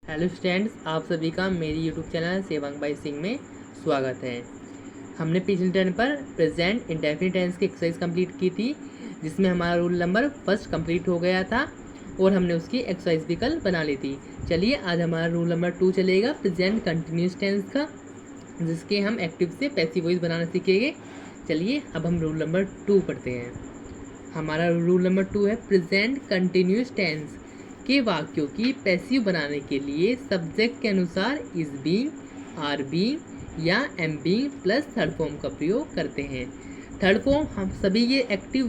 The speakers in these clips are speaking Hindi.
हेलो स्टूडेंट्स, आप सभी का मेरी यूट्यूब चैनल सेवांग बाई सिंह में स्वागत है। हमने पिछले टर्न पर प्रेजेंट इंडेफिनिट टेंस की एक्सरसाइज कंप्लीट की थी, जिसमें हमारा रूल नंबर फर्स्ट कंप्लीट हो गया था और हमने उसकी एक्सरसाइज भी कल बना ली थी। चलिए आज हमारा रूल नंबर 2 चलेगा प्रेजेंट कंटिन्यूस टेंस का, जिसके हम एक्टिव से पैसिव वॉइस बनाना सीखेंगे। चलिए अब हम रूल नंबर 2 पढ़ते हैं। हमारा रूल नंबर 2 है प्रेजेंट कंटिन्यूस टेंस के वाक्यों की पैसिव बनाने के लिए सब्जेक्ट के अनुसार इज बीइंग, आर बीइंग या am being plus third form का प्रयोग करते हैं। थर्ड फॉर्म हम सभी ये एक्टिव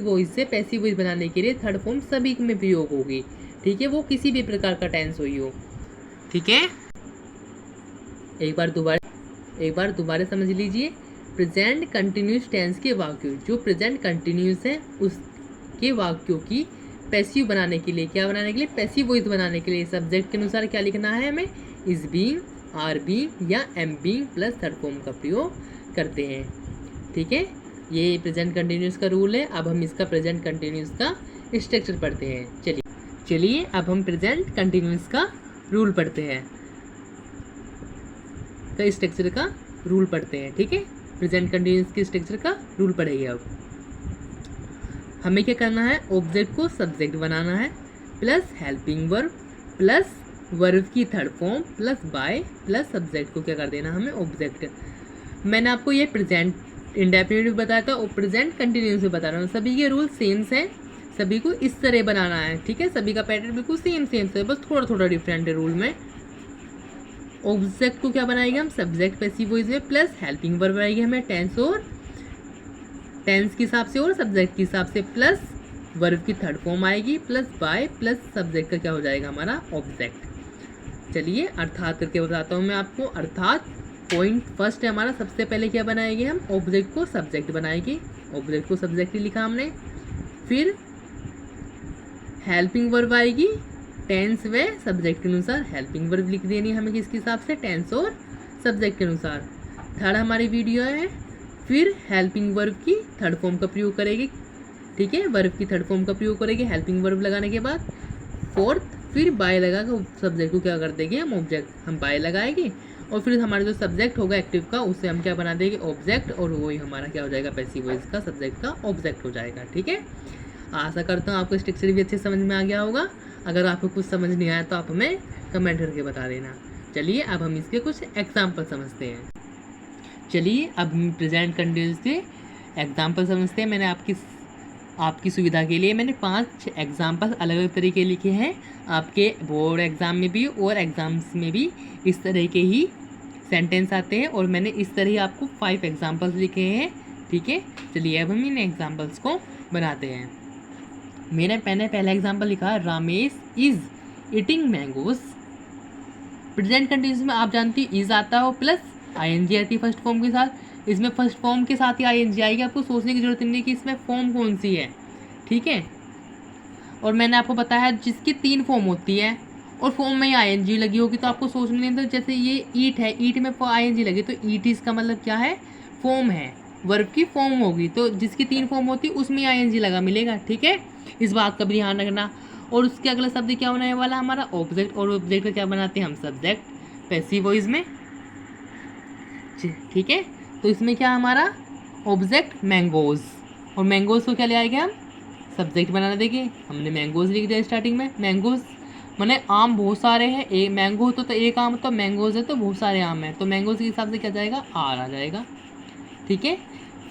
वॉइस से पैसिव वॉइस बनाने के लिए थर्ड फॉर्म सभी में प्रयोग होगी। ठीक है, वो किसी भी प्रकार का टेंस हुई हो। ठीक है, एक बार दोबारा समझ लीजिए। प्रेजेंट कंटिन्यूस टेंस के वाक्यों, जो प्रेजेंट कंटिन्यूस है उसके वाक्यों की पैसिव बनाने के लिए, क्या बनाने के लिए, पैसिव वॉइस बनाने के लिए सब्जेक्ट के अनुसार क्या लिखना है हमें, इज बीइंग, आर बीइंग या am being plus third form का प्रयोग करते हैं। ठीक है, ये प्रेजेंट कंटिन्यूस का रूल है। अब हम इसका प्रेजेंट कंटिन्यूस का स्ट्रक्चर पढ़ते हैं। चलिए अब हम प्रेजेंट कंटिन्यूस का रूल पढ़ते हैं, का स्ट्रक्चर का रूल पढ़ते हैं। ठीक है, प्रेजेंट कंटिन्यूस के स्ट्रक्चर का रूल पढ़ेंगे। अब हमें क्या करना है, ऑब्जेक्ट को सब्जेक्ट बनाना है plus helping verb plus verb की third form plus by plus subject को क्या कर देना हमें, ऑब्जेक्ट। मैंने आपको ये प्रेजेंट इंडेफिनिट भी बताया था और प्रेजेंट कंटिन्यूस भी बता रहा हूँ। सभी के रूल सेम हैं, सभी को इस तरह बनाना है। ठीक है, सभी का पैटर्न बिल्कुल सेम है, बस थोड़ा थोड़ा डिफरेंट है रूल में। ऑब्जेक्ट को क्या बनाएंगे हम, सब्जेक्ट पैसिव वॉइस में प्लस हेल्पिंग वर्ब बनाएंगे हमें टेंस के हिसाब से और सब्जेक्ट के हिसाब से, प्लस वर्ब की थर्ड फॉर्म आएगी प्लस बाय प्लस सब्जेक्ट का क्या हो जाएगा हमारा, ऑब्जेक्ट। चलिए अर्थात करके बताता हूँ मैं आपको। अर्थात पॉइंट फर्स्ट है हमारा, सबसे पहले क्या बनाएंगे हम, ऑब्जेक्ट को सब्जेक्ट बनाएंगे। ऑब्जेक्ट को सब्जेक्ट ही लिखा हमने। फिर हेल्पिंग वर्ब आएगी टेंस व सब्जेक्ट के अनुसार, हेल्पिंग वर्ब लिख देनी हमें किसके हिसाब से, टेंस और सब्जेक्ट के अनुसार। थर्ड हमारी वीडियो है, फिर हेल्पिंग वर्ब की थर्ड फॉर्म का प्रयोग करेंगे। ठीक है, वर्ब की थर्ड फॉर्म का प्रयोग करेंगे हेल्पिंग वर्ब लगाने के बाद। फोर्थ फिर बाय लगा कर सब्जेक्ट को क्या कर देंगे हम, ऑब्जेक्ट हम बाय लगाएंगे और फिर हमारा जो सब्जेक्ट होगा एक्टिव का, उससे हम क्या बना देंगे, ऑब्जेक्ट, और वही हमारा क्या हो जाएगा, पैसिव वॉइस का सब्जेक्ट का ऑब्जेक्ट हो जाएगा। ठीक है, आशा करता हूँ आपको स्ट्रक्चर भी अच्छे समझ में आ गया होगा। अगर आपको कुछ समझ नहीं आया तो आप हमें कमेंट करके बता देना। चलिए अब हम इसके कुछ एग्जाम्पल समझते हैं। चलिए अब हम प्रेजेंट कंटिन्यूस के एग्जाम्पल समझते हैं। मैंने आपकी सुविधा के लिए मैंने 5 एग्जाम्पल अलग अलग तरीके लिखे हैं। आपके बोर्ड एग्ज़ाम में भी और एग्ज़ाम्स में भी इस तरह के ही सेंटेंस आते हैं और मैंने इस तरह ही आपको 5 एग्जाम्पल्स लिखे हैं। ठीक है, चलिए अब हम इन एग्जाम्पल्स को बनाते हैं। मैंने पहला एग्जाम्पल लिखा है, Ramesh is eating mangoes. Present continuous में आप जानती हैं इज़ आता हो प्लस आईएनजी आती है फर्स्ट फॉर्म के साथ। इसमें फर्स्ट फॉर्म के साथ ही आईएनजी आएगी, आपको सोचने की जरूरत नहीं कि इसमें फॉर्म कौन सी है। ठीक है, और मैंने आपको बताया जिसकी 3 फॉर्म होती है और फॉर्म में ही आईएनजी लगी होगी तो आपको सोचने नहीं था। जैसे ये ईट है, ईट में आईएनजी लगी तो ईट इसका मतलब क्या है, फॉर्म है, वर्ब की फॉर्म होगी। तो जिसकी 3 फॉर्म होती है उसमें आईएनजी लगा मिलेगा। ठीक है, इस बात का भी ध्यान रखना। और उसके अगला शब्द क्या होने वाला हमारा, ऑब्जेक्ट, और ऑब्जेक्ट का क्या बनाते हैं हम, सब्जेक्ट पैसिव वॉइस में। ठीक है, तो इसमें क्या हमारा ऑब्जेक्ट मैंगोज, और मैंगोज को क्या ले आएंगे हम, सब्जेक्ट बनाना। देखिए हमने मैंगोज लिख दिया स्टार्टिंग में। मैंगोज माने आम बहुत सारे हैं, एक मैंगो तो एक आम, तो मैंगोज है तो बहुत सारे आम हैं, तो मैंगोज के हिसाब से क्या जाएगा, आर आ जाएगा। ठीक है,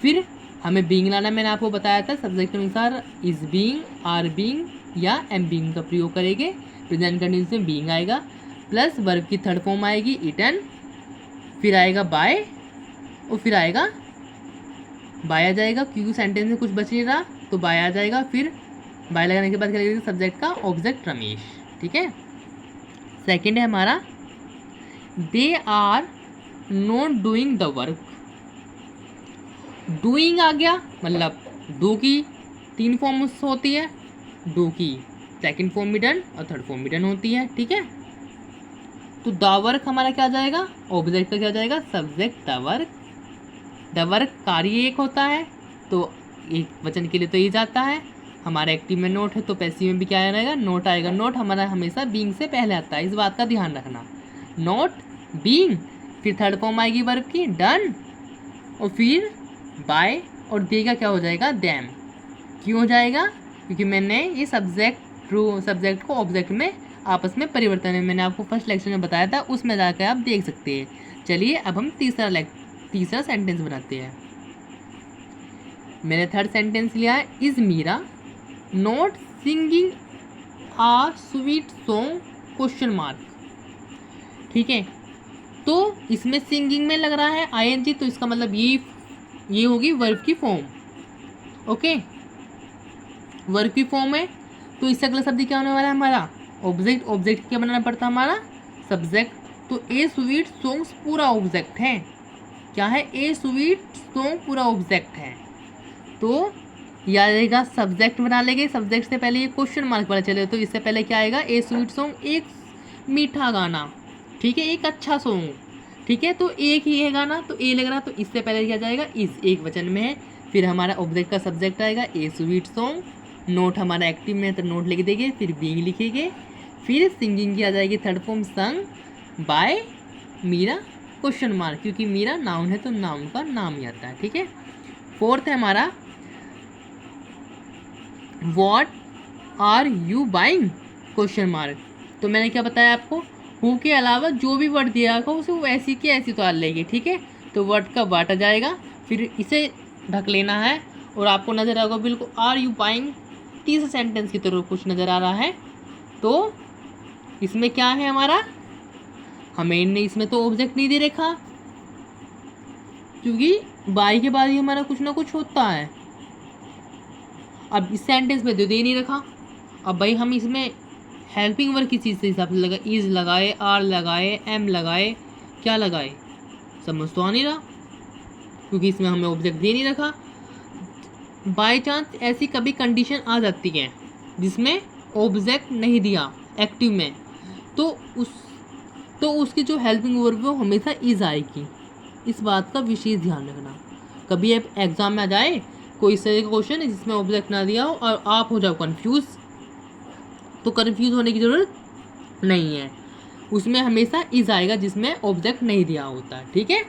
फिर हमें बीइंग लाना, मैंने आपको बताया था सब्जेक्ट के अनुसार इज बीइंग, आर बीइंग या एम बीइंग का प्रयोग करेंगे। प्रेजेंट कंटिन्यूस में बीइंग आएगा प्लस वर्ब की थर्ड फॉर्म आएगी ईटन, फिर आएगा बाय और फिर आएगा बाय आ जाएगा, क्योंकि सेंटेंस में कुछ बच नहीं रहा तो बाय आ जाएगा। फिर बाय लगाने के बाद क्या लगेगा, सब्जेक्ट का ऑब्जेक्ट रमेश। ठीक है, सेकंड है हमारा, they are not doing the work. Doing आ गया, मतलब डू की 3 फॉर्म्स होती है, डू की सेकंड फॉर्म भी डन और थर्ड फॉर्म भी डन होती है। ठीक है, तो द वर्क हमारा क्या आ जाएगा, ऑब्जेक्ट का क्या आ जाएगा, subject the work. The work कार्य एक होता है तो एक वचन के लिए तो ये जाता है, हमारा एक्टिव में नोट है तो पैसिव में भी क्या रहेगा, नोट आएगा। नोट हमारा हमेशा बीइंग से पहले आता है, इस बात का ध्यान रखना। नोट, बीइंग, फिर थर्ड फॉर्म आएगी वर्ब की डन, और फिर बाय, और देगा क्या हो जाएगा, दैम। क्यों हो जाएगा, क्योंकि मैंने ये सब्जेक्ट को ऑब्जेक्ट में आपस में परिवर्तन है, मैंने आपको फर्स्ट लेक्चर में बताया था, उसमें जाकर आप देख सकते हैं। चलिए अब हम तीसरा सेंटेंस बनाते हैं। मैंने थर्ड सेंटेंस लिया है, is Meera not singing a sweet song question mark. ठीक है, तो इसमें सिंगिंग में लग रहा है आईएनजी, तो इसका मतलब ये होगी वर्ब की फॉर्म। ओके, वर्ब की फॉर्म है, तो इससे अगला शब्द क्या होने वाला है हमारा, ऑब्जेक्ट। ऑब्जेक्ट क्या बनाना पड़ता है हमारा, सब्जेक्ट। तो ए स्वीट सॉन्ग्स पूरा ऑब्जेक्ट है, क्या है, ए स्वीट सॉन्ग पूरा ऑब्जेक्ट है। तो याद रहेगा, सब्जेक्ट बना लेंगे, सब्जेक्ट से पहले ये क्वेश्चन मार्क वाला चले, तो इससे पहले क्या आएगा, ए स्वीट सॉन्ग, एक मीठा गाना। ठीक है, एक अच्छा सॉन्ग। ठीक है, तो एक ही है गाना, तो ए लग रहा, तो इससे पहले क्या जाएगा, इस एक वचन में है। फिर हमारा ऑब्जेक्ट का सब्जेक्ट आएगा ए स्वीट सॉन्ग, नोट हमारा एक्टिव में है तो नोट लिख देंगे, फिर बीइंग लिखेंगे, फिर सिंगिंग की आ जाएगी third form sung by Meera question mark, क्योंकि मीरा नाउन है तो नाउन का नाम ही आता है। ठीक है, फोर्थ है हमारा what are you buying question mark. तो मैंने क्या बताया आपको, हु के अलावा जो भी वर्ड दिया होगा उसे वो ऐसी की ऐसी उतार लेंगे। ठीक है, तो वर्ड का वाट आ जाएगा, फिर इसे ढक लेना है, और आपको नज़र आएगा बिल्कुल आर यू बाइंग तीसरे सेंटेंस की तरह कुछ नज़र आ रहा है। तो इसमें क्या है हमारा, हमें इसमें तो ऑब्जेक्ट नहीं दे रखा, क्योंकि बाई के बाद ही हमारा कुछ ना कुछ होता है। अब इस सेंटेंस में तो दे नहीं रखा, अब भाई हम इसमें हेल्पिंग वर्ब की चीज़ से हिसाब से लगाए, इज लगाए, आर लगाए, एम लगाए, क्या लगाए, समझ तो आ नहीं रहा, क्योंकि इसमें हमें ऑब्जेक्ट दे नहीं रखा। बाय चांस ऐसी कभी कंडीशन आ जाती है जिसमें ऑब्जेक्ट नहीं दिया एक्टिव में, तो उसकी जो हेल्पिंग वर्ब है वो हमेशा इज आएगी। इस बात का विशेष ध्यान रखना। कभी एग्जाम में आ जाए कोई इस तरह का क्वेश्चन है जिसमें ऑब्जेक्ट ना दिया हो और आप हो जाओ कंफ्यूज, तो कंफ्यूज होने की ज़रूरत नहीं है, उसमें हमेशा इज आएगा जिसमें ऑब्जेक्ट नहीं दिया होता है। ठीक है,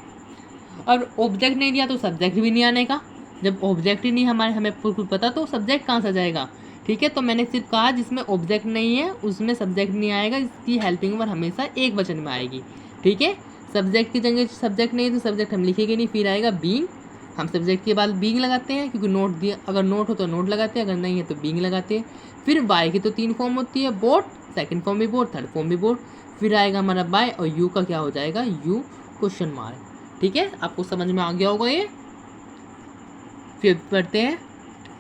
और ऑब्जेक्ट नहीं दिया तो सब्जेक्ट भी नहीं आने का, जब ऑब्जेक्ट ही नहीं हमें कुछ पता तो सब्जेक्ट कहाँ से आ जाएगा। ठीक है, तो मैंने सिर्फ कहा जिसमें ऑब्जेक्ट नहीं है उसमें सब्जेक्ट नहीं आएगा, इसकी हेल्पिंग वर्ब हमेशा एक वचन में आएगी। ठीक है, सब्जेक्ट की जगह सब्जेक्ट नहीं तो सब्जेक्ट हम लिखेंगे नहीं, फिर आएगा बीइंग, हम सब्जेक्ट के बाद बीइंग लगाते हैं, क्योंकि नोट दिया, अगर नोट हो तो नोट लगाते हैं, अगर नहीं है तो बीइंग लगाते हैं। फिर बाय की तो 3 फॉर्म होती है, बोट, सेकंड फॉर्म भी बोट, थर्ड फॉर्म भी बोट, फिर आएगा हमारा बाय, और यू का क्या हो जाएगा, यू क्वेश्चन मार्क। ठीक है, आपको समझ में आ गया होगा ये। फिर पढ़ते हैं,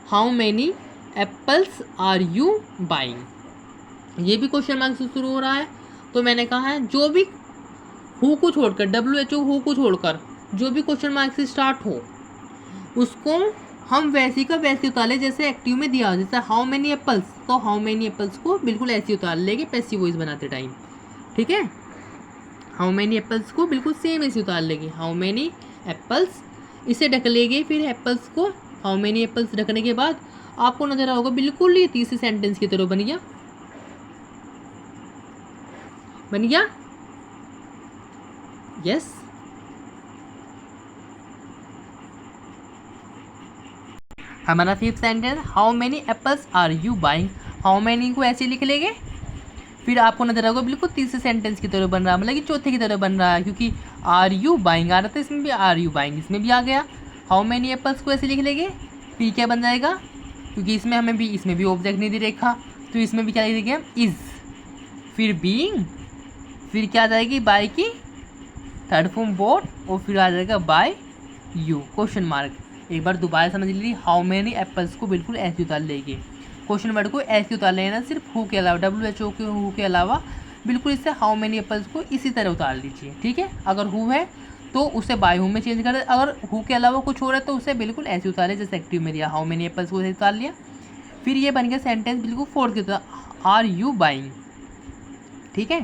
how many apples are you buying. ये भी क्वेश्चन मार्क से शुरू हो रहा है, तो मैंने कहा है जो भी हु को छोड़कर, WHO हु को छोड़कर जो भी क्वेश्चन मार्क से स्टार्ट हो उसको हम वैसी का वैसे उतार ले जैसे एक्टिव में दिया हो। जैसे हाउ मैनी एप्पल्स, तो हाउ मैनी एप्पल्स को बिल्कुल ऐसे उतार लेंगे पैसिव वॉइस बनाते टाइम। ठीक है, हाउ मैनी एप्पल्स को बिल्कुल सेम ऐसे उतार लेंगे, हाउ मैनी एप्पल्स, इसे ढक लेंगे, फिर एप्पल्स को हाउ मैनी एप्पल्स ढकने के बाद आपको नजर आओगे बिल्कुल ये तीसरे सेंटेंस की तरह बन गया, बन गया, यस। हमारा fifth sentence, how many apples are you buying, how many को ऐसे लिख लेंगे, फिर आपको नजर आएगा बिल्कुल तीसरे सेंटेंस की तरह बन रहा है, मतलब कि चौथे की तरह बन रहा है, क्योंकि आर यू बाइंग आ रहा था, इसमें भी आर यू बाइंग इसमें भी आ गया। हाउ मैनी एप्पल्स को ऐसे लिख लेंगे, फिर क्या बन जाएगा, क्योंकि इसमें भी ऑब्जेक्ट नहीं दे रखा, तो इसमें भी क्या लिख देंगे, इज, फिर बीइंग, फिर क्या आ जाएगी बाय की थर्ड फॉर्म बोट, और फिर आ जाएगा बाय यू क्वेश्चन मार्क। एक बार दोबारा समझ लीजिए, हाउ मैनी एप्पल्स को बिल्कुल ऐसे उतार लेंगे, क्वेश्चन वर्ड को ऐसे उतार लेना, सिर्फ हु के अलावा, WHO के हु के अलावा बिल्कुल इससे हाउ मैनी एप्पल्स को इसी तरह उतार लीजिए। ठीक है, अगर हु है तो उसे बाय हु में चेंज कर, अगर हु के अलावा कुछ हो रहा है तो उसे बिल्कुल ऐसे उतारे जैसे एक्टिव में दिया, हाउ मैनी एप्पल्स को ऐसे उतार लिया। फिर ये बन गया सेंटेंस बिल्कुल फोर्थ की तरह, आर यू बाइंग। ठीक है,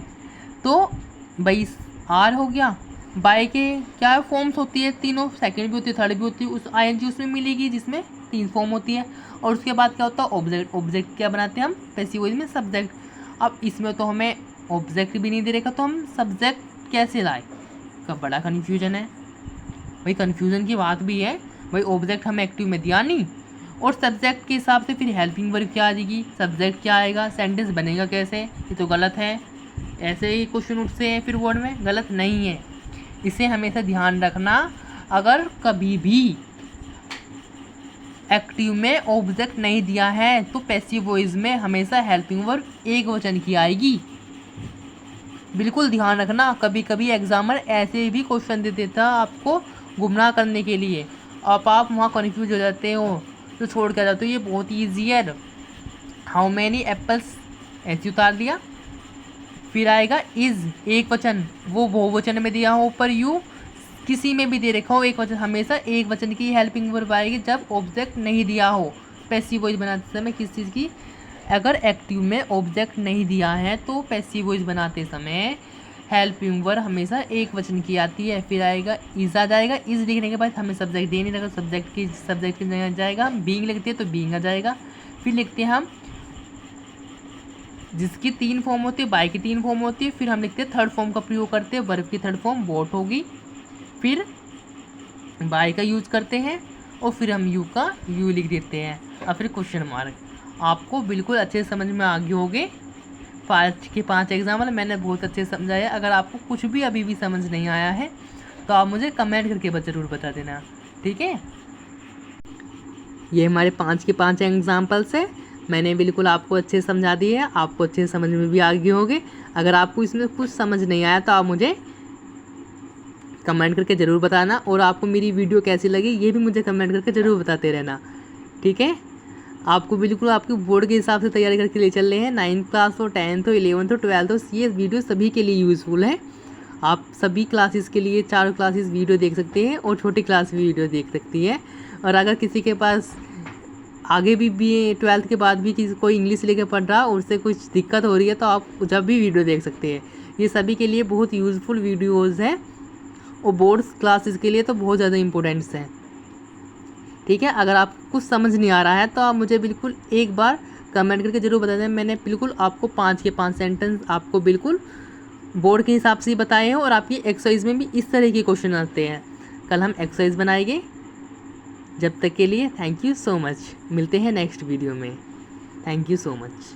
तो भाई आर हो गया, बाय के क्या फॉर्म्स होती है, तीनों, सेकंड भी होती है, थर्ड भी होती है, उस ING उसमें मिलेगी जिसमें तीन फॉर्म होती है। और उसके बाद क्या होता है ऑब्जेक्ट, ऑब्जेक्ट क्या बनाते हैं हम पैसिव वॉइस में सब्जेक्ट। अब इसमें तो हमें ऑब्जेक्ट भी नहीं दे रखा तो हम सब्जेक्ट कैसे लाए, का बड़ा कन्फ्यूजन है भाई। कन्फ्यूजन की बात भी है भाई, ऑब्जेक्ट हमें एक्टिव में दिया नहीं और सब्जेक्ट के हिसाब से फिर हेल्पिंग वर्ब क्या आ जाएगी, सब्जेक्ट क्या आएगा, सेंटेंस बनेगा कैसे, ये तो गलत है। ऐसे ही क्वेश्चन उठते हैं फिर वर्ड में, गलत नहीं है। इसे हमेशा ध्यान रखना, अगर कभी भी एक्टिव में ऑब्जेक्ट नहीं दिया है तो पैसिव वॉइस में हमेशा हेल्पिंग वर्ब एक वचन की आएगी। बिल्कुल ध्यान रखना, कभी कभी एग्जामर ऐसे भी क्वेश्चन दे देता आपको गुमराह करने के लिए, अब आप वहाँ कन्फ्यूज हो जाते हो तो छोड़ के आ जाते हो। ये बहुत ईजी है। हाउ मैनी एप्पल्स ऐसे उतार दिया, फिर आएगा इज एक वचन, वो बहुवचन में दिया हो ऊपर यू किसी में भी दे रखा हो एक वचन, हमेशा एक वचन की हेल्पिंग वर्ब आएगी जब ऑब्जेक्ट नहीं दिया हो। पैसिव वॉइस बनाते समय किस चीज़ की, अगर एक्टिव में ऑब्जेक्ट नहीं दिया है तो पैसिव वॉइस बनाते समय हेल्पिंग वर्ब हमेशा एक वचन की आती है। फिर आएगा इज आ जाएगा, इज लिखने के बाद हमें सब्जेक्ट दे नहीं लगा, सब्जेक्ट की जगह जाएगा, बीइंग लिखते हैं तो बीइंग आ जाएगा। फिर लिखते हैं हम जिसकी तीन फॉर्म होती है, बाय की तीन फॉर्म होती है, फिर हम लिखते हैं थर्ड फॉर्म का प्रयोग करते हैं, वर्ब की थर्ड फॉर्म वॉट होगी, फिर बाय का यूज करते हैं और फिर हम यू का यू लिख देते हैं और फिर क्वेश्चन मार्क। आपको बिल्कुल अच्छे समझ में आ गए होंगे 5 के 5 एग्जाम्पल मैंने बहुत अच्छे समझाया। अगर आपको कुछ भी अभी भी समझ नहीं आया है तो आप मुझे कमेंट करके ज़रूर बता देना, ठीक है। ये हमारे 5 के 5 एग्जाम्पल्स है, मैंने बिल्कुल आपको अच्छे समझा दिए हैं, आपको अच्छे समझ में भी आ गए होंगे। अगर आपको इसमें कुछ समझ नहीं आया तो आप मुझे कमेंट करके ज़रूर बताना, और आपको मेरी वीडियो कैसी लगी ये भी मुझे कमेंट करके ज़रूर बताते रहना, ठीक है। आपको बिल्कुल आपके बोर्ड के हिसाब से तैयारी करके ले चल रहे हैं, 9th क्लास हो, 10th हो, 11th हो, 12th हो, ये वीडियो सभी के लिए यूज़फुल है। आप सभी क्लासेस के लिए 4 क्लासेस वीडियो देख सकते हैं और छोटी क्लास भी वीडियो देख सकती है। और अगर किसी के पास आगे भी 12th के बाद भी किसी कोई इंग्लिश लेके पढ़ रहा और उससे कुछ दिक्कत हो रही है तो आप जब भी वीडियो देख सकते हैं। ये सभी के लिए बहुत यूज़फुल वीडियोज़ हैं और बोर्ड्स क्लासेस के लिए तो बहुत ज़्यादा इंपॉर्टेंट्स हैं, ठीक है। अगर आपको कुछ समझ नहीं आ रहा है तो आप मुझे बिल्कुल एक बार कमेंट करके ज़रूर बता दें। मैंने बिल्कुल आपको 5 के 5 सेंटेंस आपको बिल्कुल बोर्ड के हिसाब से ही बताए हैं और आपकी एक्सरसाइज में भी इस तरह के क्वेश्चन आते हैं। कल हम एक्सरसाइज बनाएंगे। जब तक के लिए थैंक यू सो मच, मिलते हैं नेक्स्ट वीडियो में। Thank you so much.